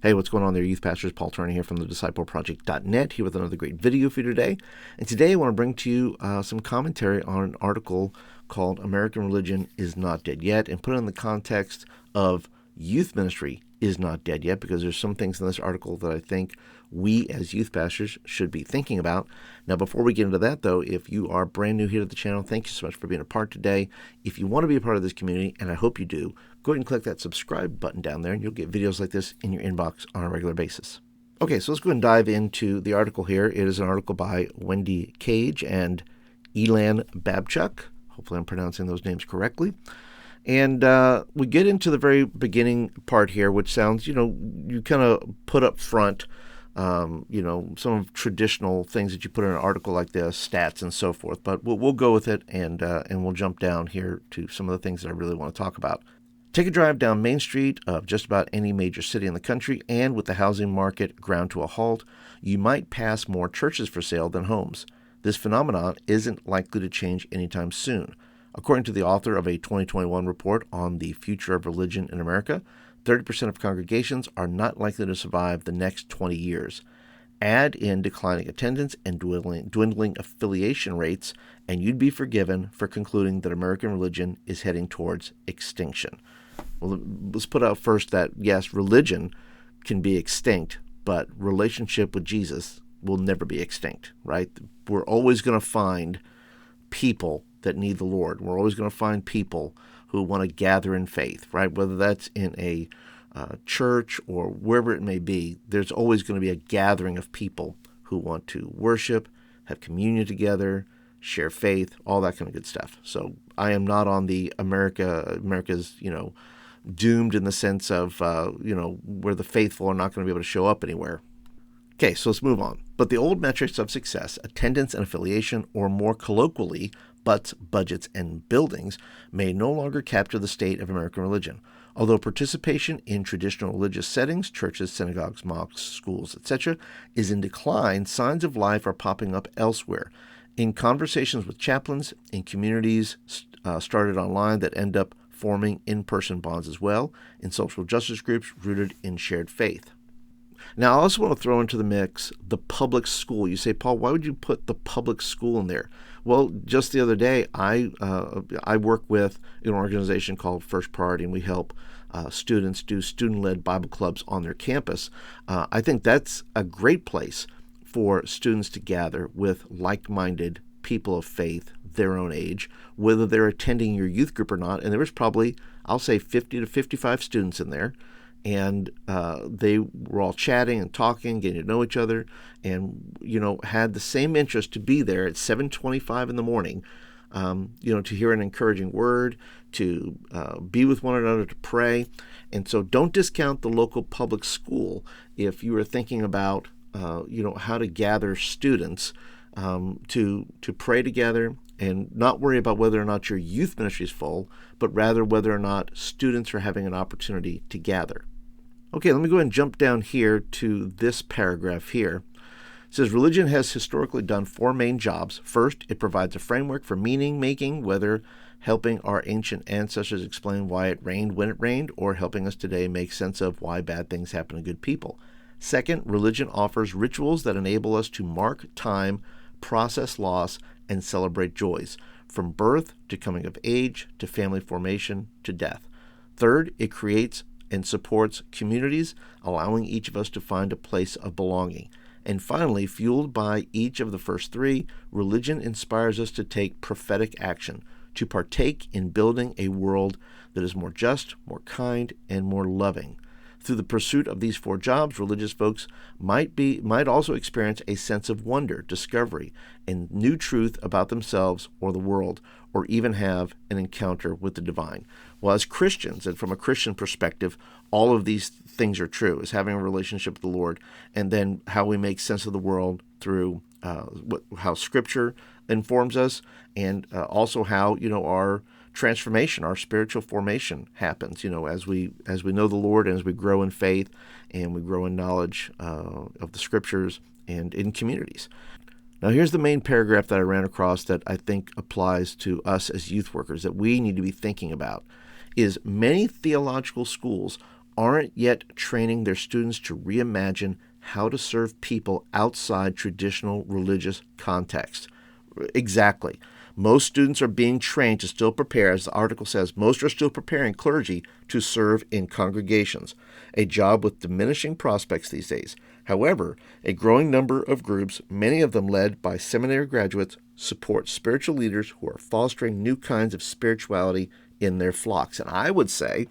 Hey, what's going on there, youth pastors? Paul Turner here from the discipleproject.net, here with another great video for you today. And today I want to bring to you some commentary on an article called American Religion is Not Dead Yet, and put it in the context of youth ministry is not dead yet, because there's some things in this article that I think we as youth pastors should be thinking about. Now, before we get into that, though, if you are brand new here to the channel, thank you so much for being a part today. If you want to be a part of this community, and I hope you do, go ahead and click that subscribe button down there, and you'll get videos like this in your inbox on a regular basis. Okay, so let's go ahead and dive into the article here. It is an article by Wendy Cage and Elan Babchuk. Hopefully I'm pronouncing those names correctly. And we get into the very beginning part here, which sounds, you kind of put up front, some of traditional things that you put in an article like this, stats and so forth. But we'll go with it, and we'll jump down here to some of the things that I really want to talk about. Take a drive down Main Street of just about any major city in the country, and with the housing market ground to a halt, you might pass more churches for sale than homes. This phenomenon isn't likely to change anytime soon. According to the author of a 2021 report on the future of religion in America, 30% of congregations are not likely to survive the next 20 years. Add in declining attendance and dwindling affiliation rates, and you'd be forgiven for concluding that American religion is heading towards extinction. Well, let's put out first that, yes, religion can be extinct, but relationship with Jesus will never be extinct, right? We're always going to find people that need the Lord. We're always going to find people who want to gather in faith, right? Whether that's in a church or wherever it may be, there's always going to be a gathering of people who want to worship, have communion together, share faith, all that kind of good stuff. So I am not on the America's, doomed in the sense of, where the faithful are not going to be able to show up anywhere. Okay, so let's move on. But the old metrics of success, attendance and affiliation, or more colloquially, butts, budgets, and buildings, may no longer capture the state of American religion. Although participation in traditional religious settings, churches, synagogues, mosques, schools, etc., is in decline, signs of life are popping up elsewhere. In conversations with chaplains, in communities started online that end up forming in-person bonds as well, in social justice groups rooted in shared faith. Now, I also want to throw into the mix the public school. You say, Paul, why would you put the public school in there? Well, just the other day, I work with an organization called First Priority, and we help students do student-led Bible clubs on their campus. I think that's a great place for students to gather with like-minded people of faith, their own age, whether they're attending your youth group or not. And there was probably, I'll say, 50 to 55 students in there. And they were all chatting and talking, getting to know each other, and, had the same interest to be there at 7:25 in the morning, to hear an encouraging word, to be with one another, to pray. And so don't discount the local public school if you are thinking about, how to gather students to pray together and not worry about whether or not your youth ministry is full, but rather whether or not students are having an opportunity to gather. Okay, let me go ahead and jump down here to this paragraph here. It says, religion has historically done four main jobs. First, it provides a framework for meaning-making, whether helping our ancient ancestors explain why it rained when it rained, or helping us today make sense of why bad things happen to good people. Second, religion offers rituals that enable us to mark time, process loss, and celebrate joys, from birth to coming of age to family formation to death. Third, it creates and supports communities, allowing each of us to find a place of belonging. And finally, fueled by each of the first three, religion inspires us to take prophetic action, to partake in building a world that is more just, more kind, and more loving. Through the pursuit of these four jobs, religious folks might also experience a sense of wonder, discovery, and new truth about themselves or the world, or even have an encounter with the divine. Well, as Christians, and from a Christian perspective, all of these things are true, is having a relationship with the Lord, and then how we make sense of the world through how Scripture informs us, and also how, our transformation, our spiritual formation happens, as we know the Lord, and as we grow in faith and we grow in knowledge of the Scriptures and in communities. Now, here's the main paragraph that I ran across that I think applies to us as youth workers, that we need to be thinking about, is many theological schools aren't yet training their students to reimagine how to serve people outside traditional religious contexts. Exactly. Most students are being trained to still prepare, as the article says, most are still preparing clergy to serve in congregations, a job with diminishing prospects these days. However, a growing number of groups, many of them led by seminary graduates, support spiritual leaders who are fostering new kinds of spirituality in their flocks. And I would say,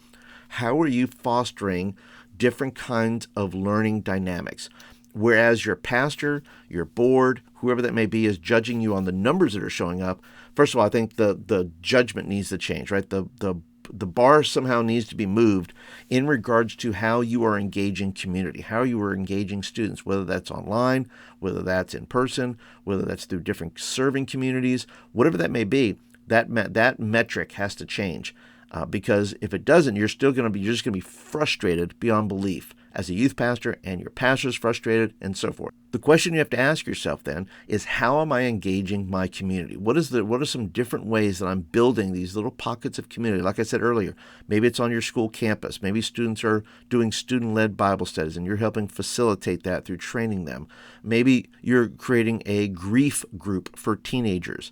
how are you fostering different kinds of learning dynamics? Whereas your pastor, your board, whoever that may be, is judging you on the numbers that are showing up, first of all, I think the judgment needs to change, right? The bar somehow needs to be moved in regards to how you are engaging community, how you are engaging students, whether that's online, whether that's in person, whether that's through different serving communities, whatever that may be. That metric has to change. Because if it doesn't, you're just going to be frustrated beyond belief as a youth pastor, and your pastor's frustrated, and so forth. The question you have to ask yourself then is, how am I engaging my community? What are some different ways that I'm building these little pockets of community? Like I said earlier, maybe it's on your school campus. Maybe students are doing student-led Bible studies, and you're helping facilitate that through training them. Maybe you're creating a grief group for teenagers.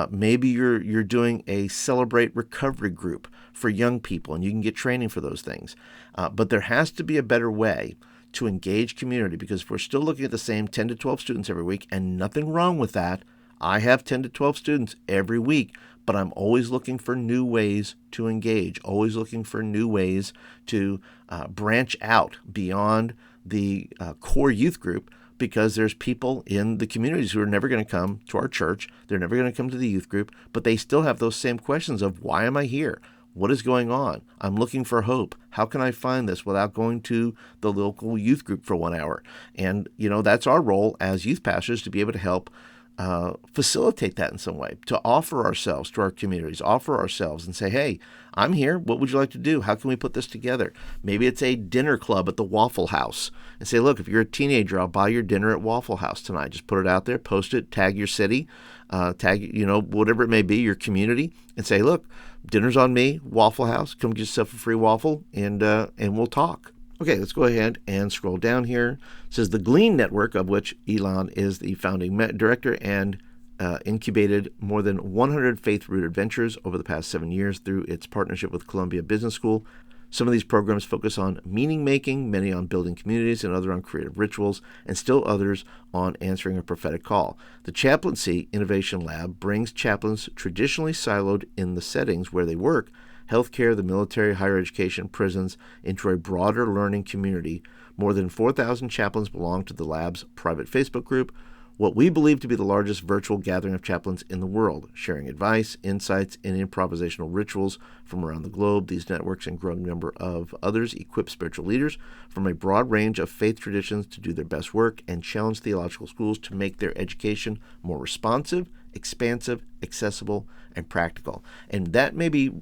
Maybe you're doing a celebrate recovery group for young people, and you can get training for those things. But there has to be a better way to engage community, because if we're still looking at the same 10 to 12 students every week, and nothing wrong with that. I have 10 to 12 students every week, but I'm always looking for new ways to engage, always looking for new ways to branch out beyond the core youth group, because there's people in the communities who are never going to come to our church. They're never going to come to the youth group, but they still have those same questions of, why am I here? What is going on? I'm looking for hope. How can I find this without going to the local youth group for 1 hour? And, that's our role as youth pastors, to be able to help facilitate that in some way, to offer ourselves to our communities, offer ourselves and say, hey, I'm here. What would you like to do? How can we put this together? Maybe it's a dinner club at the Waffle House, and say, look, if you're a teenager, I'll buy your dinner at Waffle House tonight. Just put it out there, post it, tag your city, tag, whatever it may be, your community, and say, look, dinner's on me, Waffle House. Come get yourself a free waffle, and we'll talk. Okay, let's go ahead and scroll down here. It says the Glean Network, of which Elon is the founding director, and incubated more than 100 faith-rooted ventures over the past 7 years through its partnership with Columbia Business School. Some of these programs focus on meaning-making, many on building communities, and other on creative rituals, and still others on answering a prophetic call. The Chaplaincy Innovation Lab brings chaplains traditionally siloed in the settings where they work, healthcare, the military, higher education, prisons, into a broader learning community. More than 4,000 chaplains belong to the lab's private Facebook group, what we believe to be the largest virtual gathering of chaplains in the world, sharing advice, insights, and improvisational rituals from around the globe. These networks and growing number of others equip spiritual leaders from a broad range of faith traditions to do their best work, and challenge theological schools to make their education more responsive, expansive, accessible, and practical. And that maybe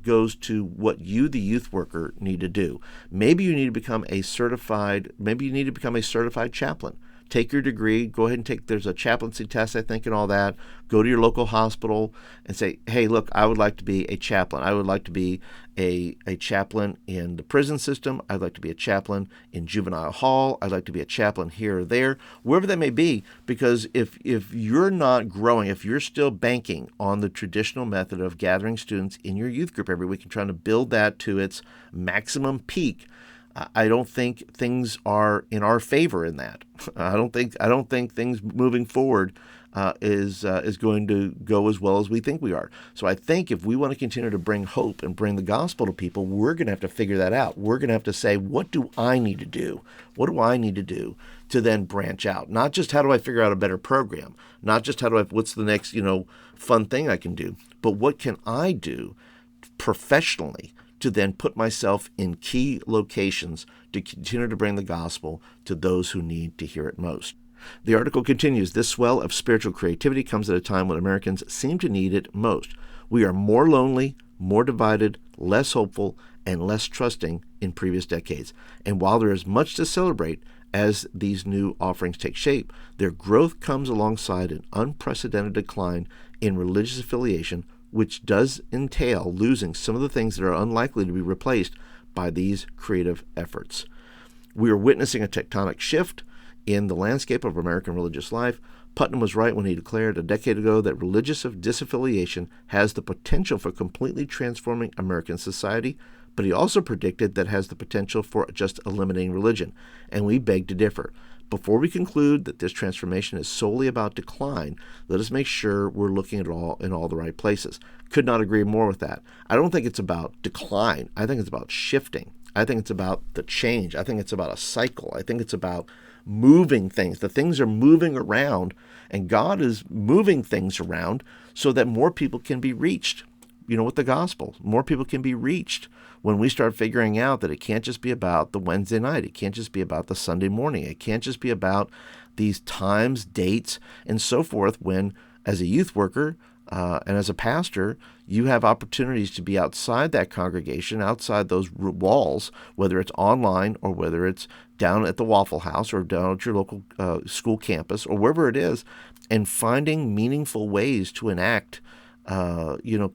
goes to what you, the youth worker, need to do. Maybe you need to become a certified chaplain. Take your degree, go ahead and there's a chaplaincy test, I think, and all that. Go to your local hospital and say, hey, look, I would like to be a chaplain. I would like to be a chaplain in the prison system. I'd like to be a chaplain in juvenile hall. I'd like to be a chaplain here or there, wherever that may be. Because if you're not growing, if you're still banking on the traditional method of gathering students in your youth group every week and trying to build that to its maximum peak, I don't think things are in our favor in that. I don't think things moving forward is going to go as well as we think we are. So I think if we want to continue to bring hope and bring the gospel to people, we're going to have to figure that out. We're going to have to say, what do I need to do? What do I need to do to then branch out? Not just how do I figure out a better program, not just what's the next fun thing I can do, but what can I do professionally to then put myself in key locations to continue to bring the gospel to those who need to hear it most. The article continues, this swell of spiritual creativity comes at a time when Americans seem to need it most. We are more lonely, more divided, less hopeful, and less trusting in previous decades. And while there is much to celebrate as these new offerings take shape, their growth comes alongside an unprecedented decline in religious affiliation, which does entail losing some of the things that are unlikely to be replaced by these creative efforts. We are witnessing a tectonic shift in the landscape of American religious life. Putnam was right when he declared a decade ago that religious disaffiliation has the potential for completely transforming American society, but he also predicted that it has the potential for just eliminating religion, and we beg to differ. Before we conclude that this transformation is solely about decline, let us make sure we're looking at it all in all the right places. Could not agree more with that. I don't think it's about decline. I think it's about shifting. I think it's about the change. I think it's about a cycle. I think it's about moving things. The things are moving around, and God is moving things around so that more people can be reached. With the gospel, more people can be reached when we start figuring out that it can't just be about the Wednesday night. It can't just be about the Sunday morning. It can't just be about these times, dates, and so forth when, as a youth worker and as a pastor, you have opportunities to be outside that congregation, outside those walls, whether it's online or whether it's down at the Waffle House or down at your local school campus or wherever it is, and finding meaningful ways to enact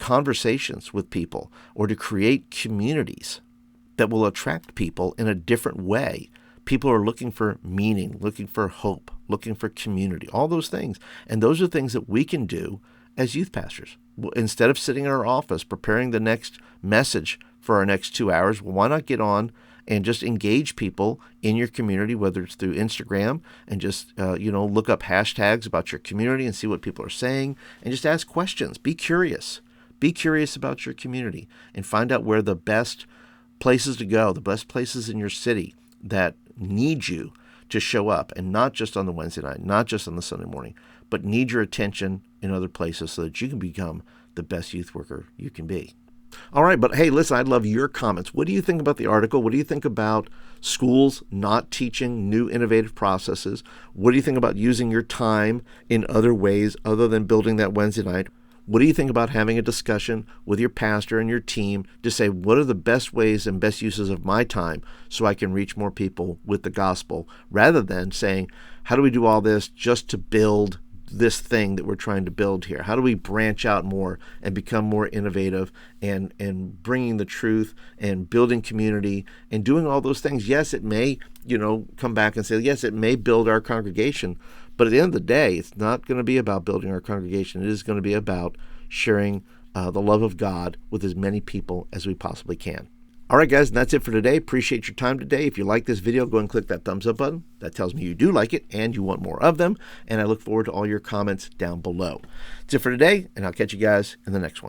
conversations with people or to create communities that will attract people in a different way. People are looking for meaning, looking for hope, looking for community, all those things. And those are things that we can do as youth pastors. Instead of sitting in our office preparing the next message for our next 2 hours, why not get on and just engage people in your community, whether it's through Instagram, and just, look up hashtags about your community and see what people are saying, and just ask questions. Be curious. Be curious about your community and find out where the best places to go, the best places in your city that need you to show up, and not just on the Wednesday night, not just on the Sunday morning, but need your attention in other places so that you can become the best youth worker you can be. All right, but hey, listen, I'd love your comments. What do you think about the article? What do you think about schools not teaching new innovative processes? What do you think about using your time in other ways other than building that Wednesday night? What do you think about having a discussion with your pastor and your team to say, what are the best ways and best uses of my time so I can reach more people with the gospel, rather than saying, how do we do all this just to build this thing that we're trying to build here? How do we branch out more and become more innovative and bringing the truth and building community and doing all those things? Yes, it may, come back and say, yes, it may build our congregation, but at the end of the day, it's not going to be about building our congregation. It is going to be about sharing the love of God with as many people as we possibly can. All right, guys, and that's it for today. Appreciate your time today. If you like this video, go and click that thumbs up button. That tells me you do like it and you want more of them. And I look forward to all your comments down below. That's it for today, and I'll catch you guys in the next one.